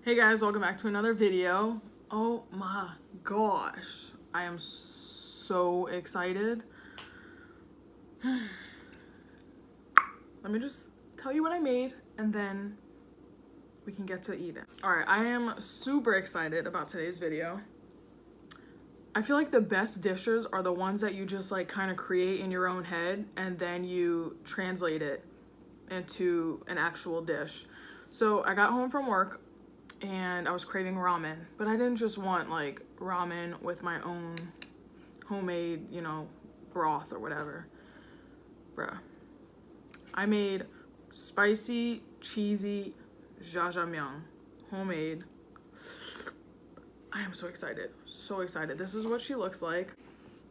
Hey guys, welcome back to another video. Oh my gosh, I am so excited. Let me just tell you what I made and then we can get to eating. Alright, I am super excited about today's video. I feel like the best dishes are the ones that you just like kind of create in your own head and then you translate it into an actual dish. So I got home from work and I was craving ramen, but I didn't just want like ramen with my own homemade, you know, broth or whatever. Bruh. I made spicy, cheesy jjajangmyeon, homemade. I am so excited, so excited. This is what she looks like.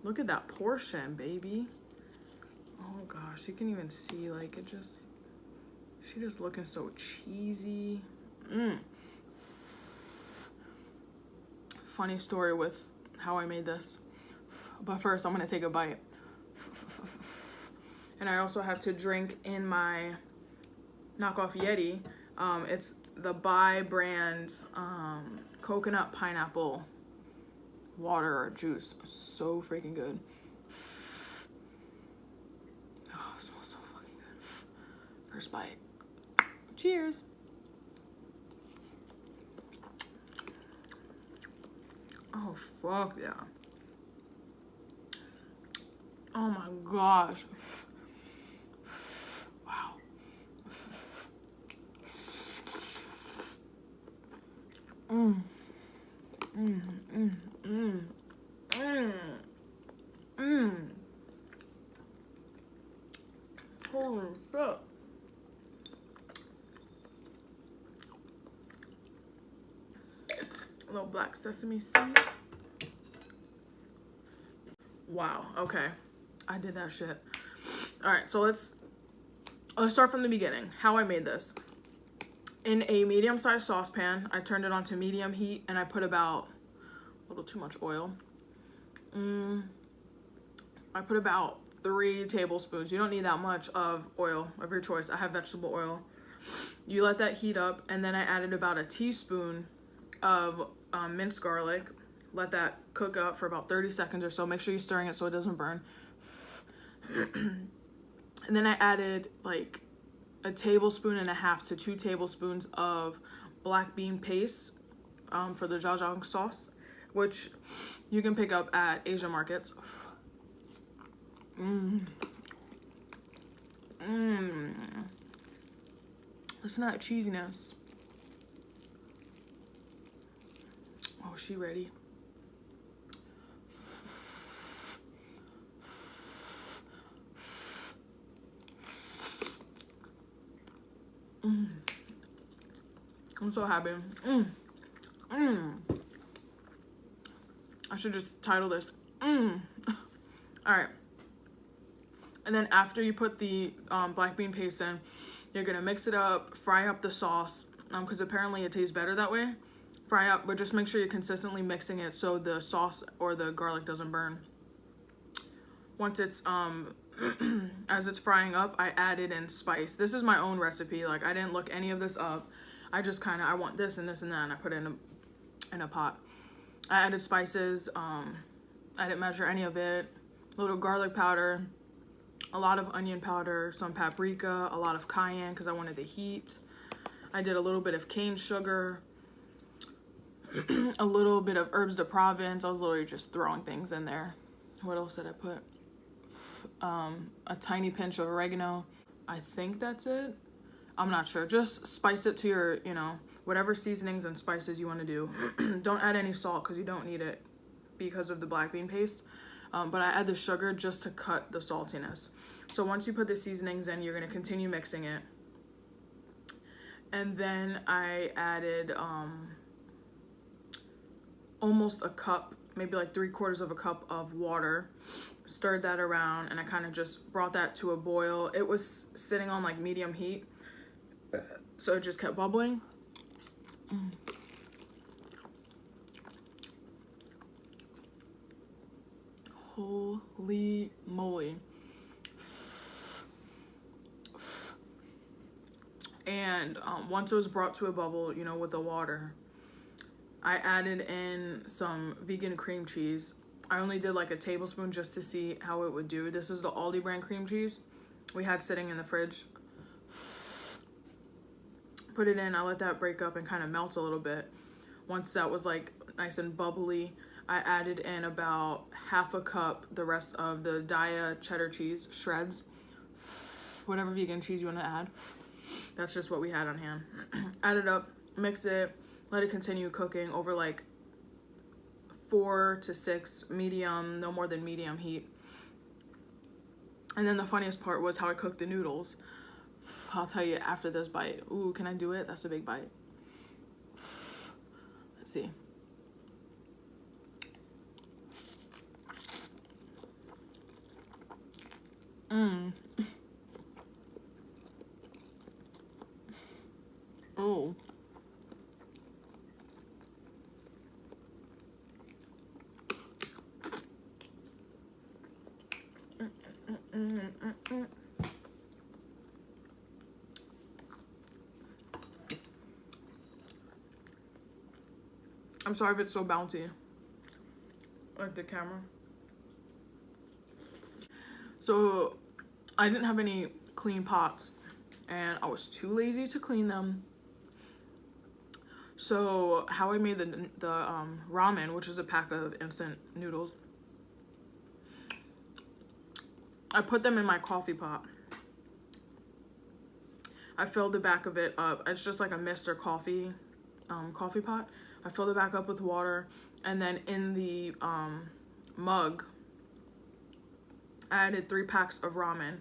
Look at that portion, baby. Oh gosh, you can even see like it just, she just looking so cheesy. Funny story with how I made this, but first I'm gonna take a bite. And I also have to drink in my knockoff Yeti. It's the Bai brand coconut pineapple water or juice. So freaking good. Oh, it smells so fucking good. First bite. Cheers. Oh, fuck yeah. Oh my gosh. Wow. Holy shit. A little black sesame seeds. Wow, okay. I did that shit. All right, so let's start from the beginning. How I made this. In a medium-sized saucepan, I turned it on to medium heat and I put about a little too much oil. I put about 3 tablespoons. You don't need that much of oil of your choice. I have vegetable oil. You let that heat up, and then I added about a teaspoon of minced garlic. Let that cook up for about 30 seconds or so. Make sure you're stirring it so it doesn't burn. And then I added like a tablespoon and a half to 2 tablespoons of black bean paste for the jjajang sauce, which you can pick up at Asian markets. Listen to that cheesiness. Oh, she ready. I'm so happy. I should just title this. All right. And then after you put the black bean paste in, you're gonna mix it up, fry up the sauce, because apparently it tastes better that way. Fry up, but just make sure you're consistently mixing it so the sauce or the garlic doesn't burn. Once it's as it's frying up, I added in spice. This is my own recipe. Like, I didn't look any of this up. I just kind of, I want this and this and that, and I put it in a pot. I added spices. I didn't measure any of it. A little garlic powder, a lot of onion powder, some paprika, a lot of cayenne because I wanted the heat. I did a little bit of cane sugar, a little bit of herbs de Provence. I was literally just throwing things in there. What else did I put? A tiny pinch of oregano. I think that's it. I'm not sure. Just spice it to your, you know, whatever seasonings and spices you want to do. Don't add any salt because you don't need it because of the black bean paste. But I add the sugar just to cut the saltiness. So once you put the seasonings in, you're going to continue mixing it. And then I added almost a cup, maybe like 3/4 of a cup of water. Stirred that around, and I kind of just brought that to a boil. It was sitting on like medium heat, so it just kept bubbling. Holy moly. And once it was brought to a bubble, you know, with the water, I added in some vegan cream cheese. I only did like a tablespoon just to see how it would do. This is the Aldi brand cream cheese we had sitting in the fridge. Put it in, I let that break up and kind of melt a little bit. Once that was like nice and bubbly, I added in about half a cup the rest of the Dpdr cheddar cheese shreds. Whatever vegan cheese you want to add. That's just what we had on hand. Add it up, mix it, let it continue cooking over like 4 to 6 medium, no more than medium heat. And then the funniest part was how I cooked the noodles. I'll tell you after this bite. Ooh, can I do it? That's a big bite. Let's see. Oh. I'm sorry if it's so bouncy, like the camera. So I didn't have any clean pots and I was too lazy to clean them. So how I made the ramen, which is a pack of instant noodles, I put them in my coffee pot. I filled the back of it up. It's just like a Mr. Coffee coffee pot. I filled it back up with water, and then in the mug, I added 3 packs of ramen,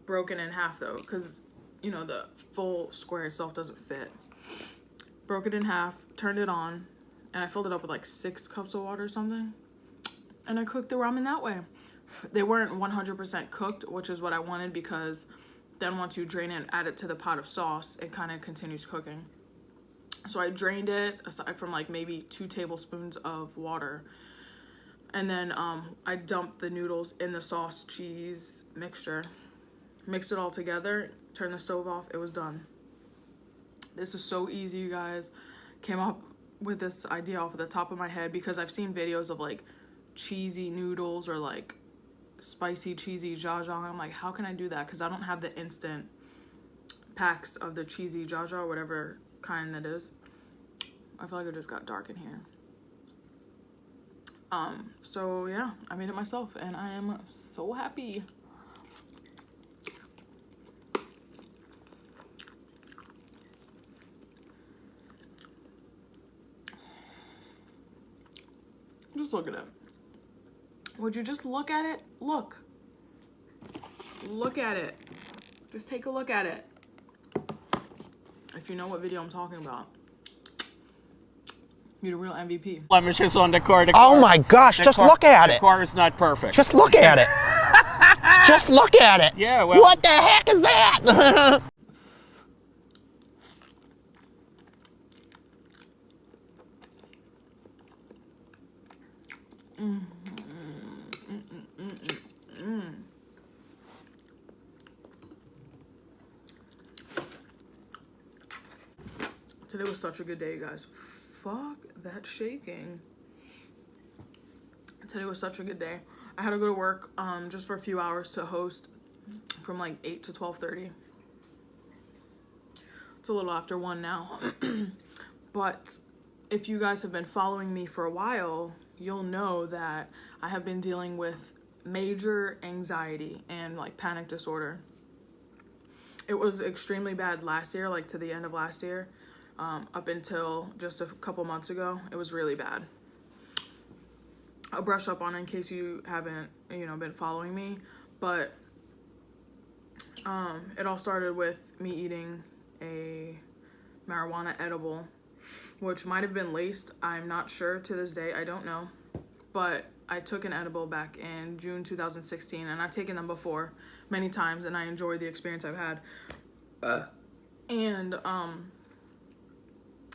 broken in half though, because you know the full square itself doesn't fit. Broke it in half, turned it on, and I filled it up with like 6 cups of water or something, and I cooked the ramen that way. They weren't 100% cooked, which is what I wanted, because then once you drain it and add it to the pot of sauce, it kind of continues cooking. So I drained it, aside from like maybe 2 tablespoons of water. And then I dumped the noodles in the sauce cheese mixture. Mixed it all together, turned the stove off, it was done. This is so easy, you guys. Came up with this idea off of the top of my head because I've seen videos of like cheesy noodles or like spicy cheesy jjajang. I'm like, how can I do that? Because I don't have the instant packs of the cheesy jjajang, whatever kind that is. I feel like it just got dark in here. So yeah, I made it myself and I am so happy. Just look at it. Would you just look at it? Look. Look at it. Just take a look at it. If you know what video I'm talking about. You're the real MVP. Blemishes on the car. Oh my gosh, just look at it. The car is not perfect. Just look at it. Just look at it. Yeah, well. What the heck is that? Today was such a good day, guys. Fuck that shaking. Today was such a good day. I had to go to work just for a few hours to host from like 8 to 12:30. It's a little after 1 now. But if you guys have been following me for a while, you'll know that I have been dealing with major anxiety and like panic disorder. It was extremely bad last year, like to the end of last year. Up until just a couple months ago, it was really bad. I'll brush up on it in case you haven't, been following me. But it all started with me eating a marijuana edible, which might have been laced. I'm not sure to this day. I don't know. But I took an edible back in June 2016, and I've taken them before many times, and I enjoyed the experience I've had.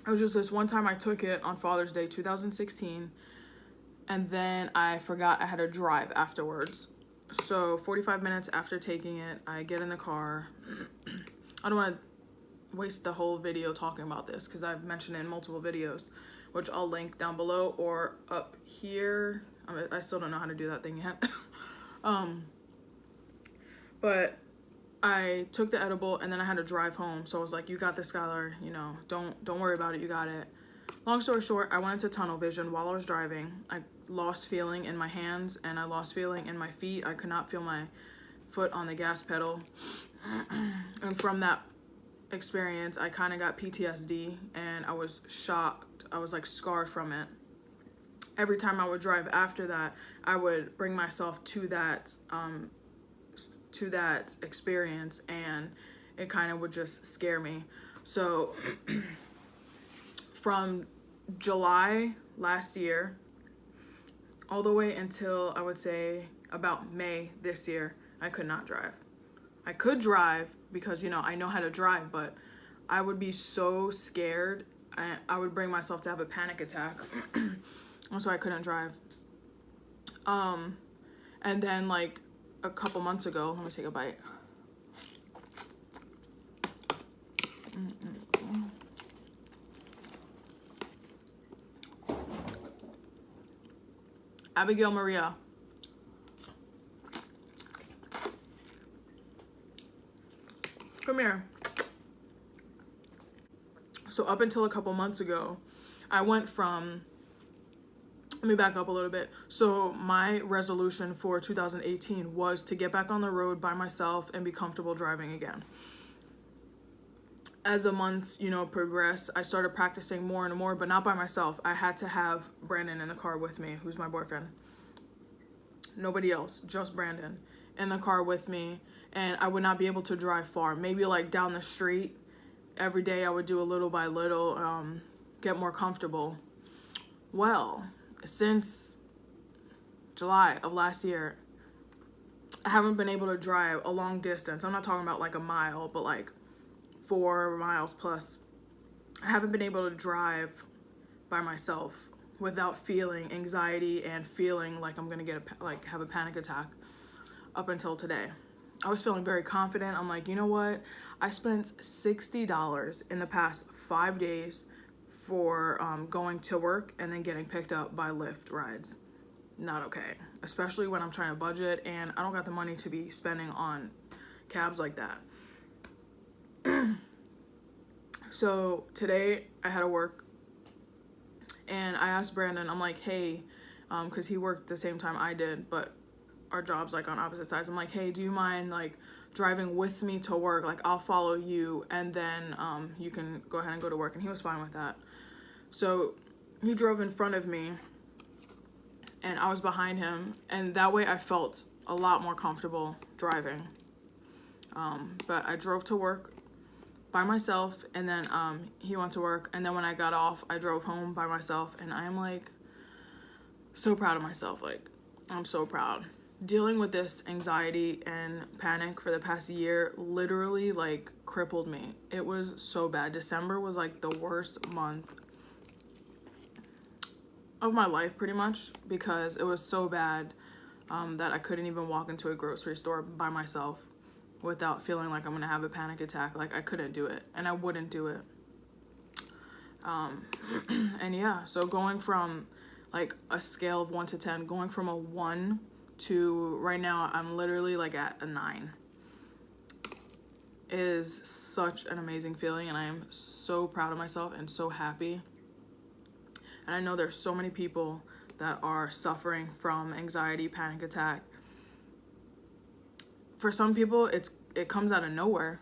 It was just this one time I took it on Father's Day 2016, and then I forgot I had to drive afterwards. So 45 minutes after taking it, I get in the car. I don't want to waste the whole video talking about this because I've mentioned it in multiple videos, which I'll link down below or up here. I still don't know how to do that thing yet. But I took the edible and then I had to drive home. So I was like, you got this, Skylar, you know, don't worry about it, you got it. Long story short, I went into tunnel vision while I was driving. I lost feeling in my hands and I lost feeling in my feet. I could not feel my foot on the gas pedal. And from that experience, I kind of got PTSD and I was shocked. I was like scarred from it. Every time I would drive after that, I would bring myself to that experience, and it kind of would just scare me. So from July last year all the way until I would say about May this year, I could not drive. I could drive because, you know, I know how to drive, but I would be so scared. I would bring myself to have a panic attack. So I couldn't drive. And then like a couple months ago, let me take a bite. Abigail Maria. Come here. So up until a couple months ago, I went from, let me back up a little bit. So my resolution for 2018 was to get back on the road by myself and be comfortable driving again. As the months, you know, progressed, I started practicing more and more, but not by myself. I had to have Brandon in the car with me, who's my boyfriend. Nobody else, just Brandon in the car with me. And I would not be able to drive far. Maybe like down the street. Every day I would do a little by little, get more comfortable. Well, since July of last year, I haven't been able to drive a long distance. I'm not talking about like a mile, but like 4 miles plus. I haven't been able to drive by myself without feeling anxiety and feeling like I'm gonna have a panic attack up until today. I was feeling very confident. I'm like, you know what? I spent $60 in the past 5 days for going to work and then getting picked up by Lyft rides. Not okay, especially when I'm trying to budget and I don't got the money to be spending on cabs like that. So today I had to work and I asked Brandon, I'm like, hey, because he worked the same time I did, but our jobs like on opposite sides. I'm like, hey, do you mind like driving with me to work? Like I'll follow you and then you can go ahead and go to work. And he was fine with that. So he drove in front of me and I was behind him, and that way I felt a lot more comfortable driving. But I drove to work by myself, and then he went to work, and then when I got off, I drove home by myself, and I am like so proud of myself. Like, I'm so proud. Dealing with this anxiety and panic for the past year literally like crippled me. It was so bad. December was like the worst month of my life pretty much, because it was so bad that I couldn't even walk into a grocery store by myself without feeling like I'm gonna have a panic attack. Like I couldn't do it and I wouldn't do it. And yeah, so going from like a scale of 1 to 10, going from a 1 to right now I'm literally like at a 9 is such an amazing feeling, and I am so proud of myself and so happy. And I know there's so many people that are suffering from anxiety, panic attack. For some people, it comes out of nowhere.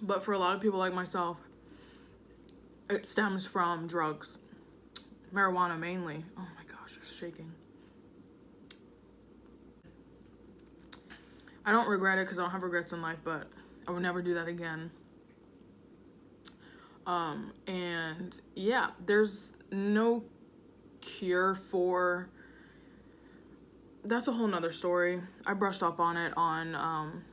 But for a lot of people like myself, it stems from drugs. Marijuana mainly. Oh my gosh, it's shaking. I don't regret it because I don't have regrets in life, but I would never do that again. And yeah, there's no cure for... That's a whole nother story. I brushed up on it on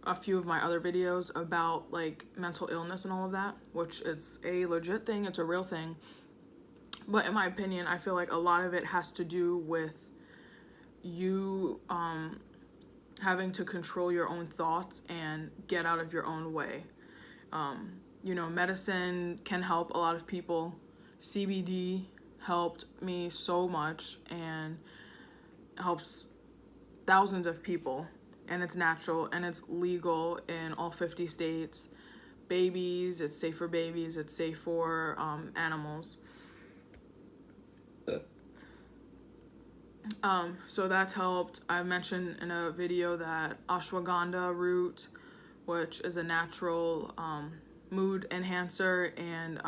a few of my other videos about like mental illness and all of that, which it's a legit thing, it's a real thing. But in my opinion, I feel like a lot of it has to do with you having to control your own thoughts and get out of your own way. You know, medicine can help a lot of people. CBD helped me so much and helps thousands of people, and it's natural and it's legal in all 50 states. Babies, it's safe for babies, it's safe for animals. So that's helped. I mentioned in a video that ashwagandha root, which is a natural mood enhancer and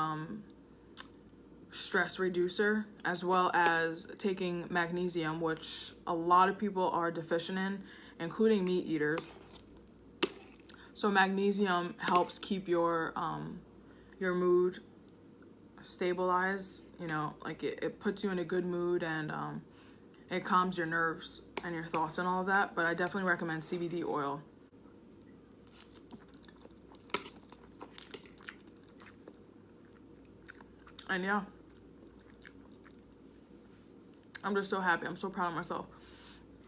stress reducer, as well as taking magnesium, which a lot of people are deficient in, including meat eaters. So magnesium helps keep your mood stabilized, you know, like it puts you in a good mood, and it calms your nerves and your thoughts and all of that. But I definitely recommend CBD oil. And yeah, I'm just so happy. I'm so proud of myself.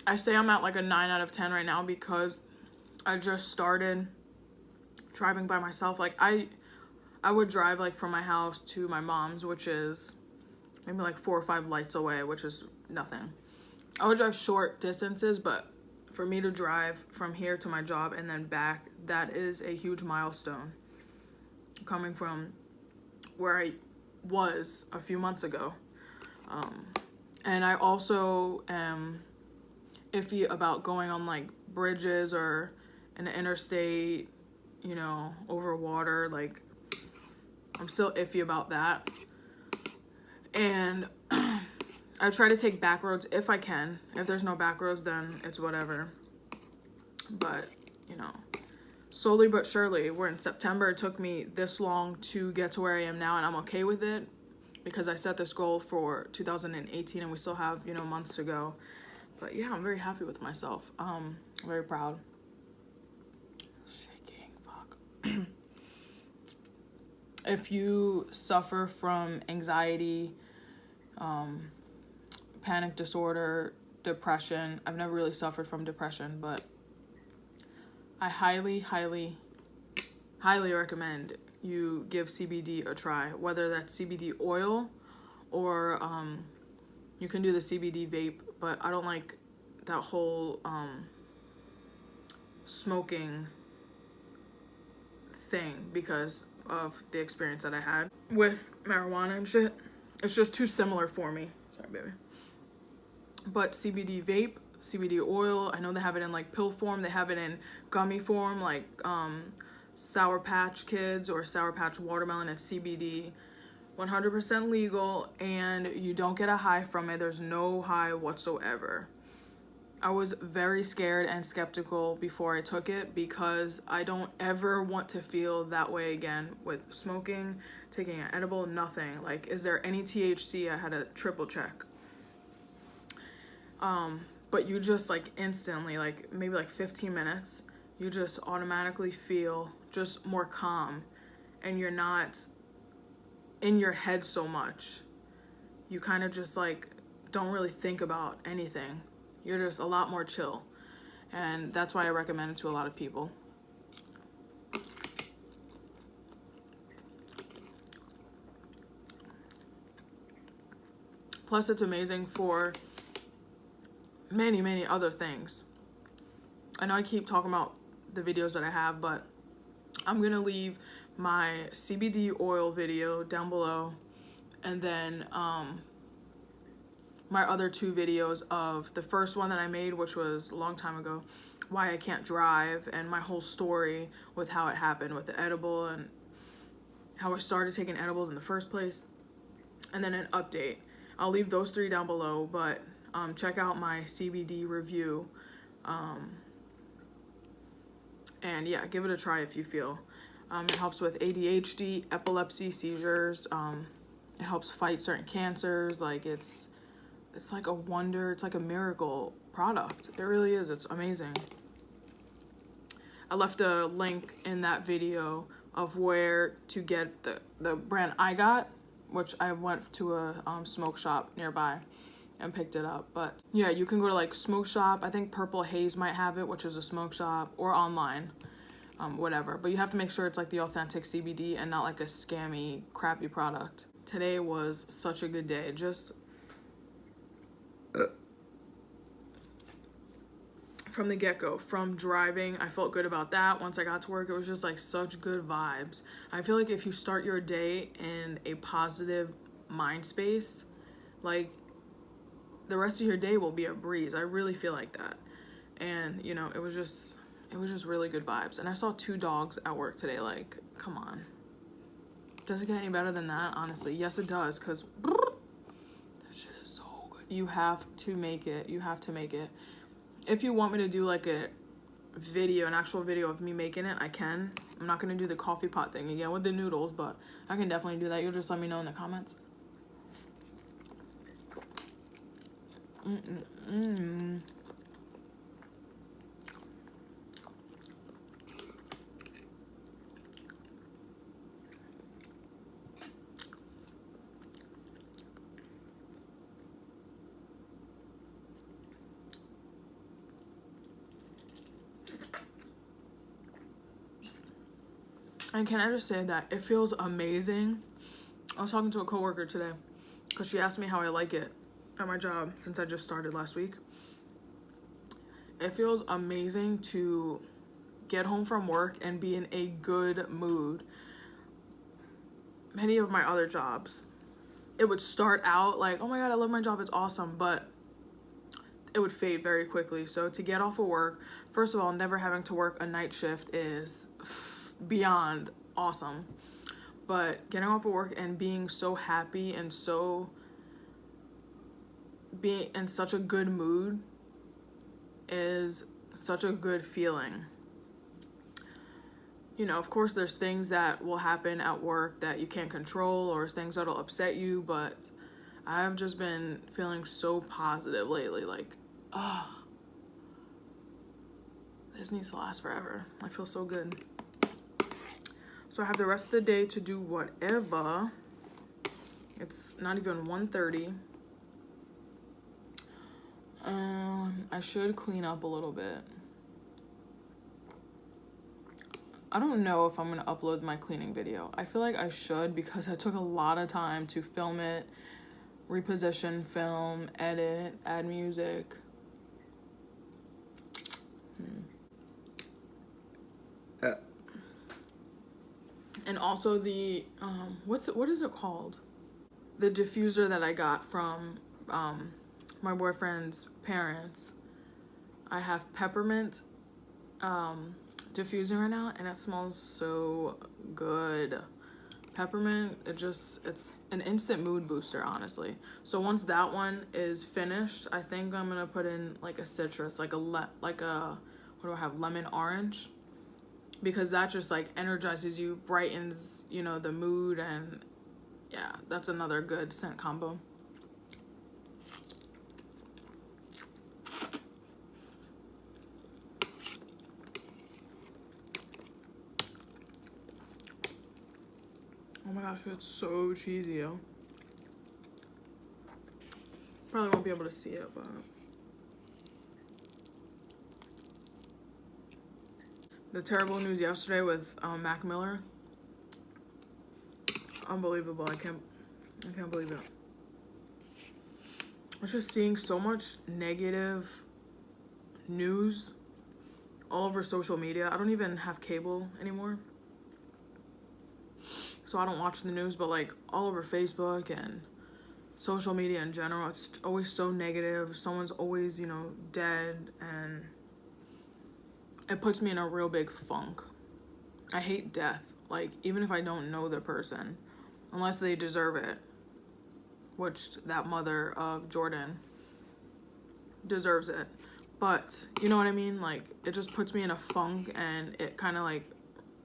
I say I'm at like a 9 out of 10 right now because I just started driving by myself. Like I would drive like from my house to my mom's, which is maybe like 4 or 5 lights away, which is nothing. I would drive short distances, but for me to drive from here to my job and then back, that is a huge milestone. Coming from where I was a few months ago. And I also am iffy about going on like bridges or in the interstate, you know, over water. Like I'm still iffy about that. And I try to take back roads if I can. If there's no back roads, then it's whatever. But, you know, slowly but surely, we're in September. It took me this long to get to where I am now, and I'm okay with it because I set this goal for 2018 and we still have, you know, months to go. But yeah, I'm very happy with myself. I'm very proud. Shaking, fuck. If you suffer from anxiety, panic disorder, depression, I've never really suffered from depression, but I highly, highly, highly recommend you give CBD a try, whether that's CBD oil or you can do the CBD vape, but I don't like that whole smoking thing because of the experience that I had with marijuana and shit. It's just too similar for me. Sorry, baby. But CBD vape, CBD oil, I know they have it in like pill form, they have it in gummy form, like Sour Patch Kids or Sour Patch Watermelon. It's CBD, 100% legal, and you don't get a high from it. There's no high whatsoever. I was very scared and skeptical before I took it because I don't ever want to feel that way again with smoking, taking an edible, nothing. Like, is there any THC? I had to triple check. But you just like instantly, like maybe like 15 minutes, you just automatically feel just more calm and you're not in your head so much. You kind of just like don't really think about anything. You're just a lot more chill. And that's why I recommend it to a lot of people. Plus it's amazing for many, many other things. I know I keep talking about the videos that I have, but I'm gonna leave my CBD oil video down below, and then my other 2 videos of the first one that I made, which was a long time ago, why I can't drive, and my whole story with how it happened with the edible and how I started taking edibles in the first place, and then an update. I'll leave those 3 down below, but check out my CBD review, and yeah, give it a try if you feel. It helps with ADHD, epilepsy, seizures. It helps fight certain cancers. Like it's like a wonder. It's like a miracle product. It really is. It's amazing. I left a link in that video of where to get the brand I got, which I went to a smoke shop nearby and picked it up. But yeah, you can go to like smoke shop. I think Purple Haze might have it, which is a smoke shop, or online, whatever. But you have to make sure it's like the authentic CBD and not like a scammy, crappy product. Today was such a good day. Just from the get-go, from driving, I felt good about that. Once I got to work, it was just like such good vibes. I feel like if you start your day in a positive mind space, like the rest of your day will be a breeze. I really feel like that. And you know, it was just really good vibes. And I saw 2 dogs at work today. Like, come on, does it get any better than that? Honestly, yes it does, because that shit is so good. You have to make it. You have to make it. If you want me to do like a video, an actual video of me making it, I can. I'm not gonna do the coffee pot thing again with the noodles, but I can definitely do that. You'll just let me know in the comments. And can I just say that it feels amazing. I was talking to a coworker today because she asked me how I like it at my job since I just started last week. It feels amazing to get home from work and be in a good mood. Many of my other jobs, it would start out like, oh my god, I love my job, it's awesome, but it would fade very quickly. So to get off of work, first of all, never having to work a night shift is beyond awesome. But getting off of work and being so happy and so being in such a good mood is such a good feeling. You know, of course there's things that will happen at work that you can't control, or things that'll upset you, but I've just been feeling so positive lately. Like, oh, this needs to last forever. I feel so good. So I have the rest of the day to do whatever. It's not even 1:30. I should clean up a little bit. I don't know if I'm gonna upload my cleaning video. I feel like I should, because I took a lot of time to film it, reposition, film, edit, add music. And also the what is it called? The diffuser that I got from my boyfriend's parents. I have peppermint diffuser right now, and it smells so good. Peppermint, it's an instant mood booster, honestly. So once that one is finished, I think I'm gonna put in like a citrus, like a what do I have, lemon orange, because that just like energizes you, brightens, you know, the mood. And yeah, that's another good scent combo. Oh my gosh, it's so cheesy, yo. Probably won't be able to see it, but the terrible news yesterday with Mac Miller. Unbelievable. I can't believe it. I was just seeing so much negative news all over social media. I don't even have cable anymore, so I don't watch the news, but like all over Facebook and social media in general, it's always so negative. Someone's always, you know, dead, and it puts me in a real big funk. I hate death. Like, even if I don't know the person, unless they deserve it, which that mother of Jordan deserves it. But you know what I mean? Like, it just puts me in a funk, and it kind of like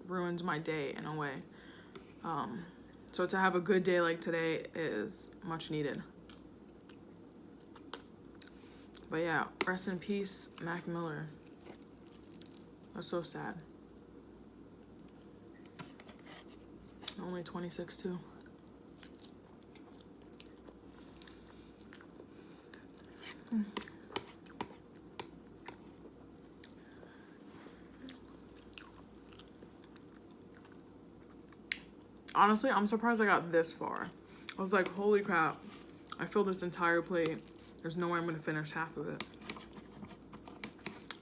ruins my day in a way. So to have a good day like today is much needed. But yeah, rest in peace, Mac Miller. That's so sad. only 26 too. Honestly, I'm surprised I got this far. I was like, holy crap. I filled this entire plate. There's no way I'm gonna finish half of it.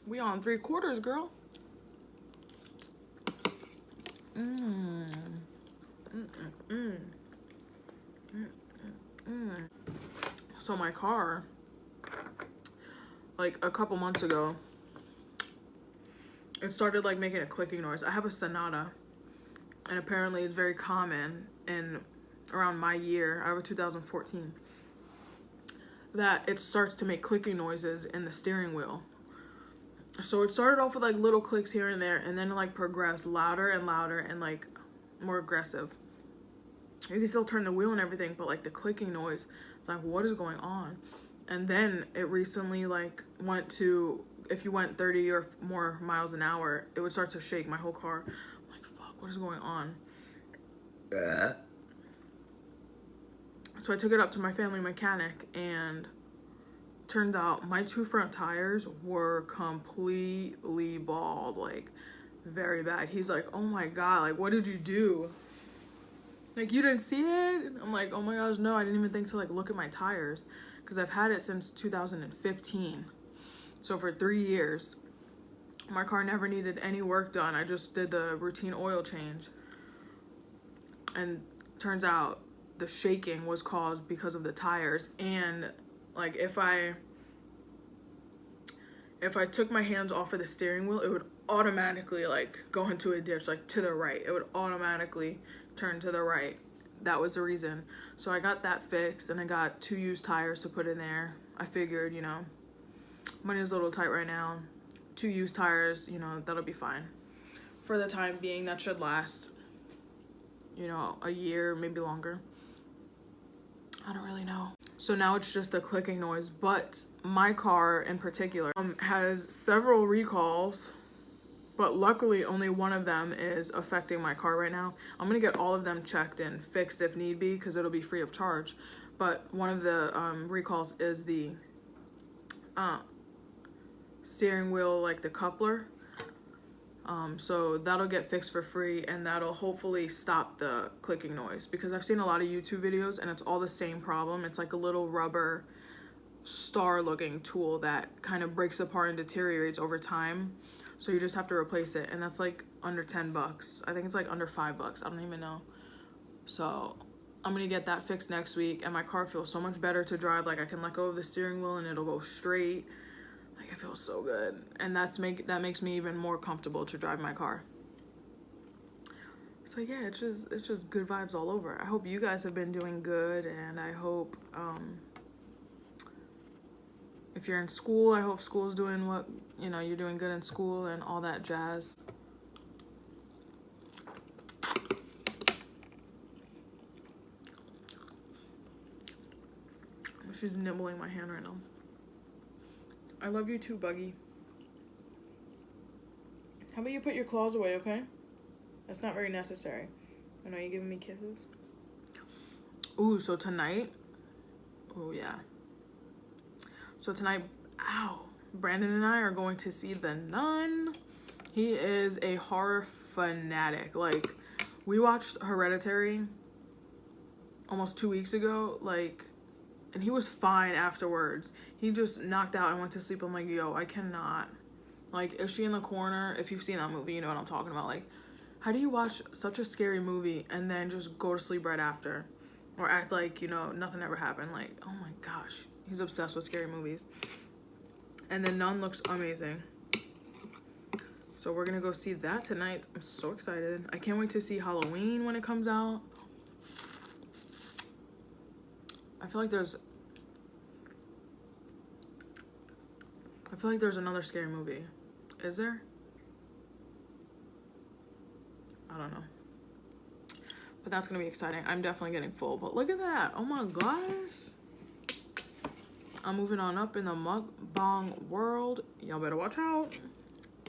We on 3/4, girl. So my car, like a couple months ago, it started like making a clicking noise. I have a Sonata, and apparently it's very common in around my year. I have a 2014. That it starts to make clicking noises in the steering wheel. So it started off with like little clicks here and there, and then it like progressed louder and louder and like more aggressive. You can still turn the wheel and everything, but like the clicking noise, it's like, what is going on? And then it recently like went to, if you went 30 or more miles an hour, it would start to shake my whole car. I'm like, fuck, what is going on? So I took it up to my family mechanic, and turns out my 2 front tires were completely bald, like very bad. He's like, oh my god, like what did you do? Like, you didn't see it? I'm like, oh my gosh, no, I didn't even think to like look at my tires, because I've had it since 2015. So for 3 years, my car never needed any work done. I just did the routine oil change. And turns out the shaking was caused because of the tires. And like if I took my hands off of the steering wheel, it would automatically like go into a ditch, like to the right. It would automatically turn to the right. That was the reason. So I got that fixed, and I got 2 used tires to put in there. I figured, you know, money's a little tight right now. 2 used tires, you know, that'll be fine. For the time being, that should last, you know, a year, maybe longer. I don't really know. So now it's just the clicking noise, but my car in particular has several recalls, but luckily only one of them is affecting my car right now. I'm gonna get all of them checked and fixed if need be, because it'll be free of charge. But one of the recalls is the steering wheel, like the coupler. So that'll get fixed for free, and that'll hopefully stop the clicking noise, because I've seen a lot of YouTube videos and it's all the same problem. It's like a little rubber star looking tool that kind of breaks apart and deteriorates over time. So you just have to replace it, and that's like under 10 bucks. I think it's like under 5 bucks. I don't even know. So I'm gonna get that fixed next week, and my car feels so much better to drive. Like I can let go of the steering wheel and it'll go straight. Like it feels so good, and that makes me even more comfortable to drive my car. So yeah, it's just good vibes all over. I hope you guys have been doing good, and I hope if you're in school, I hope school's doing what, you know, you're doing good in school and all that jazz. She's nibbling my hand right now. I love you too, Buggy. How about you put your claws away, okay? That's not very necessary. I know you're giving me kisses. Ooh, so tonight, oh yeah. So tonight, ow, Brandon and I are going to see The Nun. He is a horror fanatic. Like, we watched Hereditary almost 2 weeks ago, like, and he was fine afterwards. He just knocked out and went to sleep. I'm like, yo, I cannot. Like, is she in the corner? If you've seen that movie, you know what I'm talking about. Like, how do you watch such a scary movie and then just go to sleep right after? Or act like, you know, nothing ever happened. Like, oh my gosh. He's obsessed with scary movies. And The Nun looks amazing. So we're gonna go see that tonight. I'm so excited. I can't wait to see Halloween when it comes out. I feel like there's another scary movie. Is there? I don't know. But that's gonna be exciting. I'm definitely getting full. But look at that. Oh my gosh. I'm moving on up in the mukbang world. Y'all better watch out.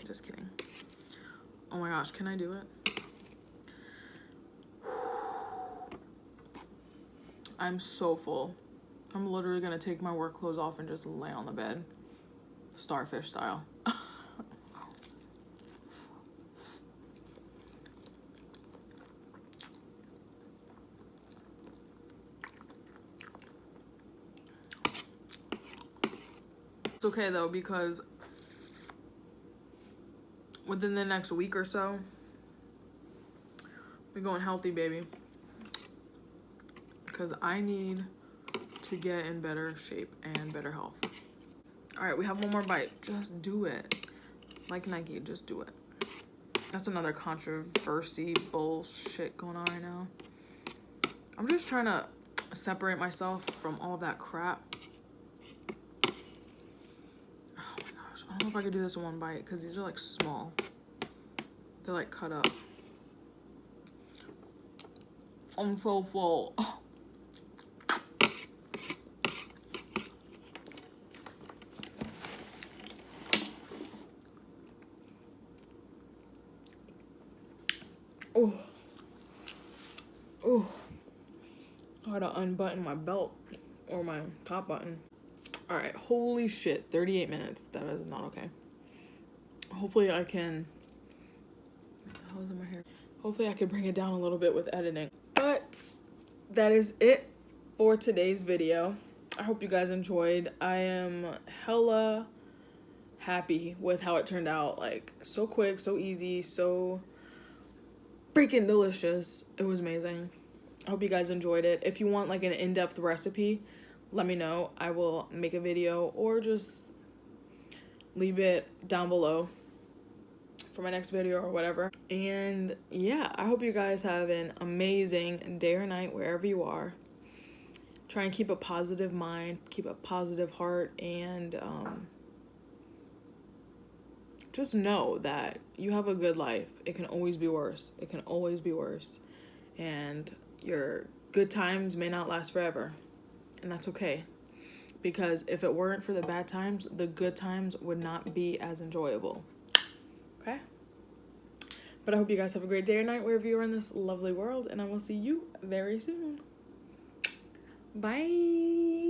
Just kidding. Oh my gosh, can I do it? I'm so full. I'm literally gonna take my work clothes off and just lay on the bed, starfish style. It's okay though, because within the next week or so, we're going healthy, baby. Because I need to get in better shape and better health. All right, we have one more bite. Just do it. Like Nike, just do it. That's another controversy bullshit going on right now. I'm just trying to separate myself from all that crap. Oh my gosh, I don't know if I could do this in one bite because these are like small. They're like cut up. I'm so full. Oh. Oh. I had to unbutton my belt or my top button. All right, holy shit, 38 minutes. That is not okay. Hopefully I can, what the hell is in my hair? Hopefully I can bring it down a little bit with editing. But that is it for today's video. I hope you guys enjoyed. I am hella happy with how it turned out. Like, so quick, so easy, so freaking delicious. It was amazing. I hope you guys enjoyed it. If you want like an in-depth recipe, let me know. I will make a video or just leave it down below for my next video or whatever. And yeah, I hope you guys have an amazing day or night wherever you are. Try and keep a positive mind, keep a positive heart, and just know that you have a good life. It can always be worse. It can always be worse. And your good times may not last forever. And that's okay. Because if it weren't for the bad times, the good times would not be as enjoyable. Okay? But I hope you guys have a great day or night wherever you are in this lovely world. And I will see you very soon. Bye.